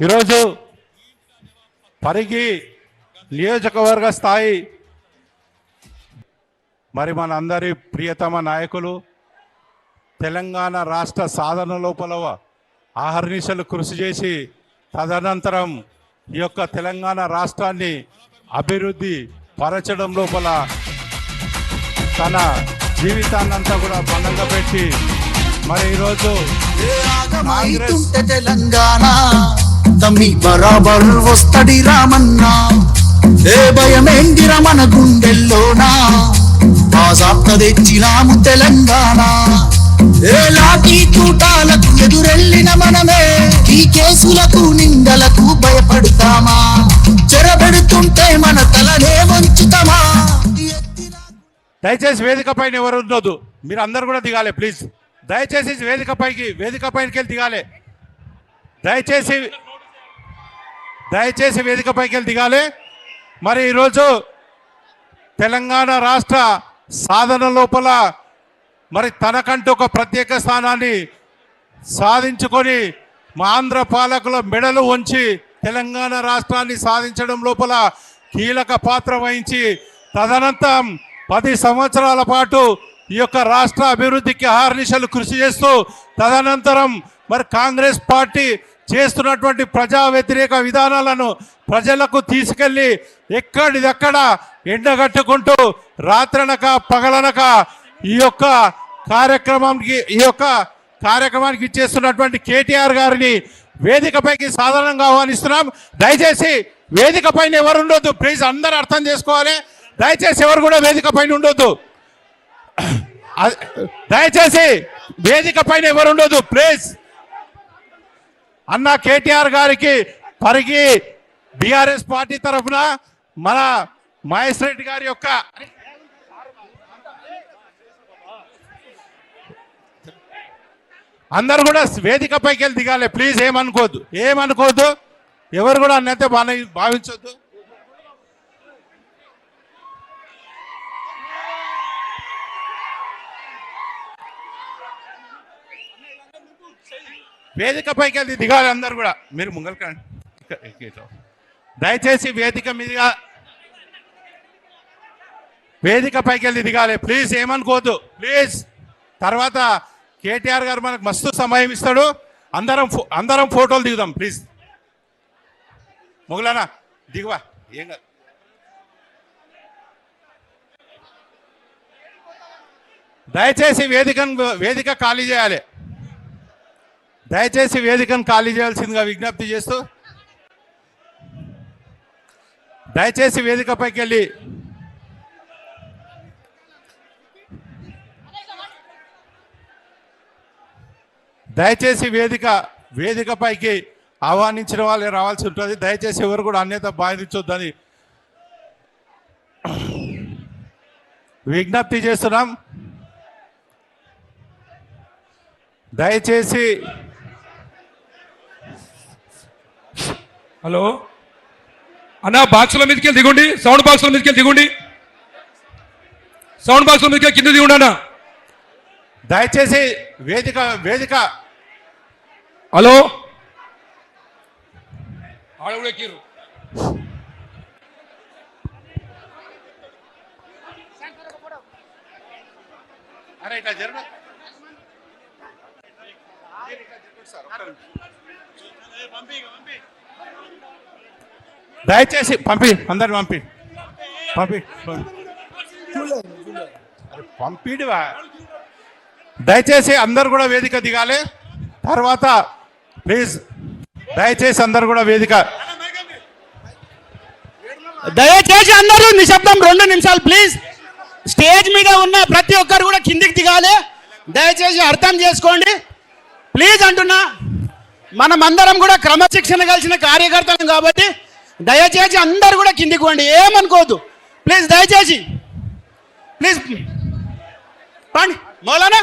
ఈరోజు పరిగి నియోజకవర్గ స్థాయి మరి మన అందరి ప్రియతమ నాయకులు తెలంగాణ రాష్ట్ర సాధన లోపల ఆహర్నిశలు కృషి చేసి తదనంతరం ఈ యొక్క తెలంగాణ రాష్ట్రాన్ని అభివృద్ధి పరచడం లోపల తన జీవితాన్నంతా కూడా పణంగా పెట్టి మరి ఈరోజు తెలంగాణ తమ్మి బరాబర్ వస్తడి రామన్నా ఏ భయమేంటిరా మన గుండెల్లోనా ఆజాప్త తెచ్చినాము తెలంగాణ ఏ లాఠీ చూటాలకు ఎదురెళ్ళిన మనమే ఈ కేసులకు నిందలకు భయపడతామా చెరబెడుతుంటే మన తలనే వంచుతామా. దయచేసి వేదిక పైన ఎవరు ఉండొద్దు, మీరు అందరు కూడా దిగాలి ప్లీజ్. దయచేసి వేదిక పైకి వెళ్ళి దిగాలి. దయచేసి వేదిక పైకి వెళ్ళి దిగాలి. మరి ఈరోజు తెలంగాణ రాష్ట్ర సాధన లోపల మరి తనకంటూ ఒక ప్రత్యేక స్థానాన్ని సాధించుకొని మా ఆంధ్ర పాలకుల మెడలు వంచి తెలంగాణ రాష్ట్రాన్ని సాధించడం లోపల కీలక పాత్ర వహించి తదనంతరం 10 సంవత్సరాల పాటు ఈ యొక్క రాష్ట్ర అభివృద్ధికి అహర్నిశలు కృషి చేస్తూ తదనంతరం మరి కాంగ్రెస్ పార్టీ చేస్తున్నటువంటి ప్రజా వ్యతిరేక విధానాలను ప్రజలకు తీసుకెళ్ళి ఎక్కడిదక్కడ ఎండగట్టుకుంటూ రాత్రనక పగలనక ఈ యొక్క కార్యక్రమానికి ఇచ్చేస్తున్నటువంటి కేటీఆర్ గారిని వేదికపైకి సాధారణంగా ఆహ్వానిస్తున్నాం. దయచేసి వేదిక పైన ఎవరు ఉండొద్దు ప్లీజ్, అందరూ అర్థం చేసుకోవాలి. దయచేసి ఎవరు కూడా వేదిక పైన ఉండొద్దు, దయచేసి వేదిక పైన ఎవరు ఉండొద్దు ప్లీజ్. అన్న కేటీఆర్ గారికి పరిగి బీఆర్ఎస్ పార్టీ తరఫున మన మహేష్ రెడ్డి గారి యొక్క అందరు కూడా వేదిక పైకి వెళ్ళి దిగాలి ప్లీజ్. ఏమనుకోవద్దు ఎవరు కూడా అన్నైతే భావించొద్దు. వేదిక పైకి వెళ్ళి దిగాలి అందరు కూడా. మీరు ముంగల్కండి, దయచేసి వేదిక పైకి వెళ్ళి దిగాలి ప్లీజ్. ఏమనుకోవద్దు ప్లీజ్. తర్వాత కేటీఆర్ గారు మనకు మస్తు సమయం ఇస్తాడు, అందరం ఫోటోలు దిగుదాం ప్లీజ్. మొగలానా దిగువా, ఏం కాదు. దయచేసి వేదిక ఖాళీ చేయాలి. దయచేసి వేదికను ఖాళీ చేయాల్సిందిగా విజ్ఞప్తి చేస్తూ దయచేసి వేదిక పైకి వెళ్ళి దయచేసి వేదిక పైకి ఆహ్వానించిన వాళ్ళే రావాల్సి ఉంటుంది. దయచేసి ఎవరు కూడా అన్యత భావించొద్దని విజ్ఞప్తి చేస్తున్నాం. దయచేసి హలో అన్న, బాక్సుల మీదకి వెళ్ళి దిగుండి, సౌండ్ బాక్సుల మీదకి వెళ్ళి దిగుండి, సౌండ్ బాక్సుల మీదకి కింద దిగుండి అన్న. దయచేసి వేదిక హలో ఆడవుడు ఎక్కిర్రు. అరే ఇట్లా జరుగు. దయచేసి అందరిని పంపిడివా. దయచేసి అందరు కూడా వేదిక దిగాలి. తర్వాత ప్లీజ్ దయచేసి అందరు కూడా దయచేసి అందరూ నిశ్శబ్దం 2 నిమిషాలు ప్లీజ్. స్టేజ్ మీద ఉన్న ప్రతి ఒక్కరు కూడా కిందికి దిగాలి. దయచేసి అర్థం చేసుకోండి ప్లీజ్ అంటున్నా. మనమందరం కూడా క్రమశిక్షణ కలిసిన కార్యకర్తలు కాబట్టి దయచేసి అందరు కూడా కిందికి పోండి, ఏమనుకోవద్దు ప్లీజ్. దయచేసి ప్లీజ్ పండి మౌలానా.